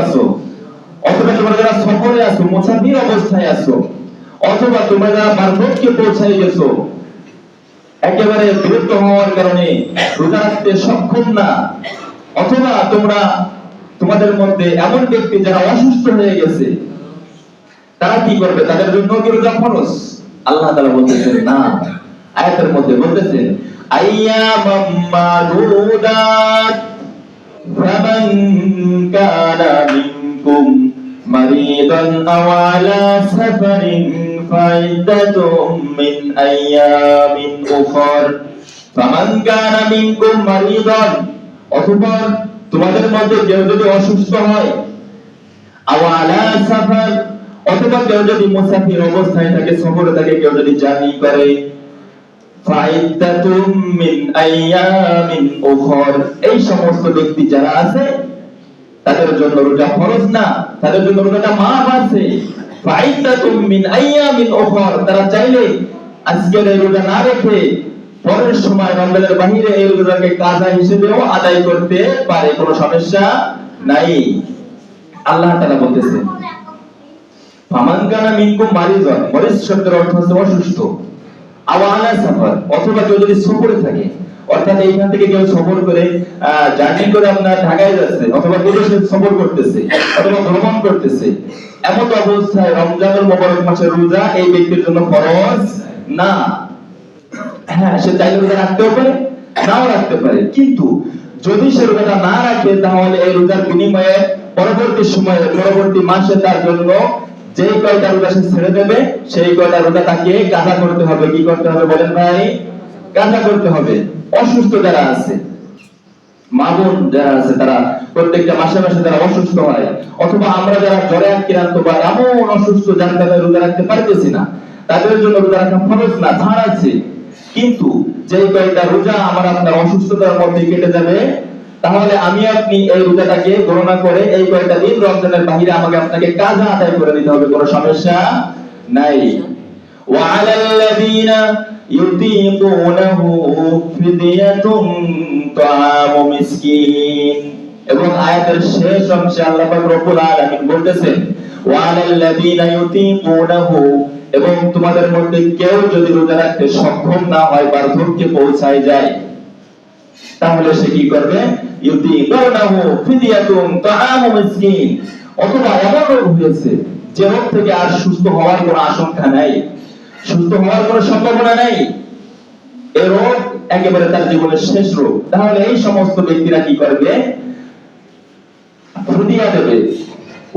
আছো, অথবা তোমরা যারা সফরে আছো, মুসাফির অবস্থায় আছো, অথবা তোমরা যারা বার্ধক্যে পৌঁছায় গেছো, একেবারে বিরক্ত হওয়ার কারণে রোজা রাখতে সক্ষম না, অথবা তোমাদের মধ্যে এমন ব্যক্তি যারা অসুস্থ হয়ে গেছে, তারা কি করবে? তাদের জন্য কি রোজা ফরজ? আল্লাহ তাআলা বলতেছেন না, আয়াতের মধ্যে বলতেছেন আইয়ামাম মাদুদাত ফামান কানা মিনকুম মারিদান আও আলা সাফারিন ফাইদাতুম মিন আইয়ামিন উখর ফামান কানা মিনকুম মারিদান, অথবা তোমাদের মধ্যে কেউ যদি অসুস্থ হয়, আও আলা সাফার, অথবা কেউ যদি মুসাফির অবস্থায় থাকে, সফরে থাকে, কেউ যদি জার্নি করে, ফাইদাতুম মিন আইয়ামিন উখর, এই সমস্ত ব্যক্তি যারা আছে তাদের জন্য রোজা ফরজ না, তাদের জন্য রোজাটা মাফ আছে। ফাইদাতুম মিন আইয়ামিন উখর, তারা চাইলে আজকের এই রোজা না রেখে পরের সময় রমজানের বাহিরে এই রোজাকে কাজা হিসেবেও আদায় করতে পারে, কোনো সমস্যা নাই। আল্লাহ তাআলা বলতেছেন ফামান কানা মিনকুম মারিদান, মারিদ শব্দের অর্থ হচ্ছে অসুস্থ, আও আলা সাফার, অথবা কেউ যদি সফরে থাকে, অর্থাৎ এইখান থেকে কেউ সফর করে জার্নি করে আপনার ঢাকায় যাচ্ছে, অথবা বিদেশে সফর করতেছে, অথবা ভ্রমণ করতেছে, এমন অবস্থায় রমজানুল মুবারক মাসের রোজা এই ব্যক্তির জন্য ফরজ না। হ্যাঁ, সে চাইলে রোজা রাখতেও পারে, নাও রাখতে পারে, কিন্তু যদি সে রোজাটা না রাখে তাহলে এই রোজার বিনিময়ে পরবর্তী সময়ে, পরবর্তী মাসে তার জন্য যে কয়টা রোজা সে ছেড়ে দেবে, সেই কয়টা রোজা তাকে কাজা করতে হবে। কি করতে হবে বলেন ভাই? কাজা করতে হবে। অসুস্থ যারা আছে, মা বোন যারা আছে, তারা প্রত্যেকটা মাসে মাসে যারা অসুস্থ হয়, অথবা আমরা যারা জ্বরে আক্রান্ত বা এমন অসুস্থ যার কারণে রোজা রাখতে পারতেছি না, তাদের জন্য রোজা রাখা ফরজ না, ছাড় আছে। কিন্তু যে কয়টা রোজা আমার আপনার অসুস্থতার মধ্যে কেটে যাবে, তাহলে আমি আপনি এই রোজাটাকে গণনা করে এই কয়টা দিন রমজানের বাহিরে আমাকে আপনাকে কাজা আদায় করে দিতে হবে, কোনো সমস্যা নাই। ওয়া আলাল্লাযীনা ইউতীকুনাহু ফিদিয়াতুন তাআমু মিসকিন, এবং আয়াতের শেষ অংশে আল্লাহ পাক রব্বুল আলামিন বলতেছেন ওয়া আলাল্লাযীনা ইউতীকুনাহু, এবং তোমাদের মধ্যে কেউ যদি রোজা রাখতে সক্ষম না হয়, বার্ধক্যে পৌঁছায় যায়, তাহলে সে কি করবে? ইউতীকুনাহু ফিদিয়াতুন তাআমু মিসকিন, অথবা এমন রোগ হয়েছে যে রোগ থেকে আর সুস্থ হওয়ার কোনো আশঙ্কা নাই, সুস্থ হওয়ার কোনো সম্ভাবনা নাই, এই রোগ একেবারে তার জীবনের শেষ রোগ, তাহলে এই সমস্ত ব্যক্তিরা কি করবে? ফিদিয়া দেবে।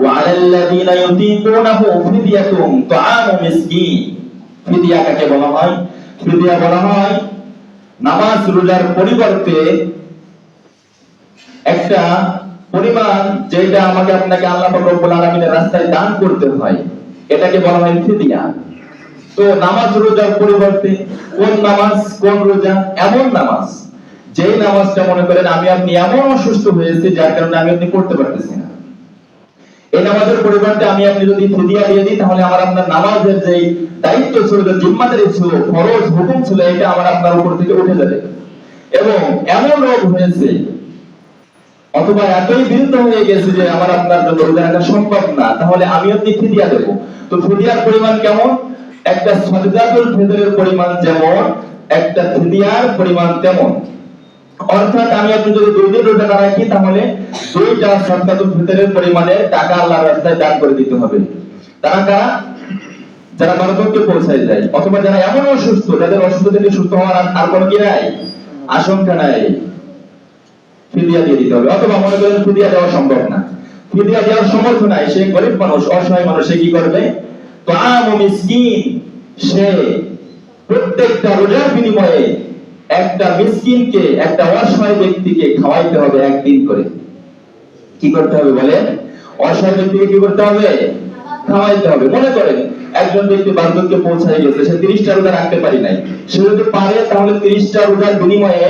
ওয়া আলাল্লাযীনা ইউতীকুনাহু ফিদিয়াতুন তাআমু মিসকিন, ফিদিয়া কাকে বলা হয়? ফিদিয়া বলা হয় নামাজ রোজার পরিবর্তে একটা পরিমাণ যেটা আমাকে আপনাকে আল্লাহ পাক রব্বুল আলামিনের রাস্তায় দান করতে হয়, এটাকে বলা হয় ফিদিয়া। তো নামাজ রোজার পরিবর্তে কোন নামাজ, কোন রোজা? এমন নামাজ যেই নামাজটা মনে করেন আমি আপনি এমন অসুস্থ হয়েছে যার কারণে আমি আপনি করতে পারতেছি না, এই নামাজের পরিবর্তে আমি আপনি যদি ফিদিয়া দিয়ে দিই, তাহলে আমার আপনার নামাজের যে দায়িত্ব ছিল, যে জিম্মাদারি ছিল, ফরজ হুকুম ছিল, এটা আমার আপনার উপর থেকে উঠে যাবে। এবং এমন রোগ হয়েছে অথবা এতই বিরুদ্ধ হয়ে গেছে যে আমার আপনার জন্য রোজা রাখা সম্ভব না, তাহলে আমি আপনি ফিদিয়া দেব। তো ফিদিয়ার পরিমাণ কেমন? একটা সাদকাতুল ফিতরের পরিমাণ যেমন, একটা ফিদিয়ার পরিমাণ তেমন। অর্থাৎ আমি আপনি যদি 2 দিন রোজা না রাখি, তাহলে 2টা সাদকাতুল ফিতরের পরিমাণের টাকা আল্লাহর রাস্তায় দান করে দিতে হবে। তারা কারা? যারা বার্ধক্যে পৌঁছায় যায়, অথবা যারা এমন অসুস্থ, যাদের অসুস্থ থেকে সুস্থ হওয়ার আর কোনো কি নাই, আশঙ্কা নাই, ফিদিয়া দিয়ে দিতে হবে। অথবা মনে করেন ফিদিয়া দেওয়া সম্ভব না, ফিদিয়া দেওয়ার সামর্থ্য নাই, সে গরিব মানুষ, অসহায় মানুষ, সে কি করবে? তাআমু মিসকিন, সে প্রত্যেকটা রোজার বিনিময়ে একটা মিসকিনকে, একটা অসহায় ব্যক্তিকে খাওয়াইতে হবে একদিন করে। কি করতে হবে বলেন? অসহায় ব্যক্তিকে কি করতে হবে? খাওয়াইতে হবে। মনে করেন একজন ব্যক্তি বার্ধক্যে পৌঁছায় গেছে, সে 30টা রোজা রাখতে পারি নাই, সে যদি পারে তাহলে 30টা রোজার বিনিময়ে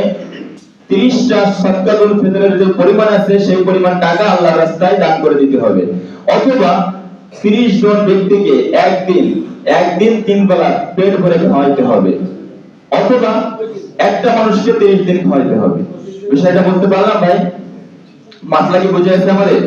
30টা সাদকাতুল ফিতরের যে পরিমাণ আছে সেই পরিমাণ টাকা আল্লাহর রাস্তায় দান করে দিতে হবে। অথবা 30 জন ব্যক্তিকে একদিন 3 বেলা পেট ভরে খাওয়াইতে হবে, অথবা একটা মানুষকে 30 দিন খাওয়াইতে হবে। বিষয়টা বলতে পারলাম ভাই? মাসলা কি বুঝে আসছে আমাদের?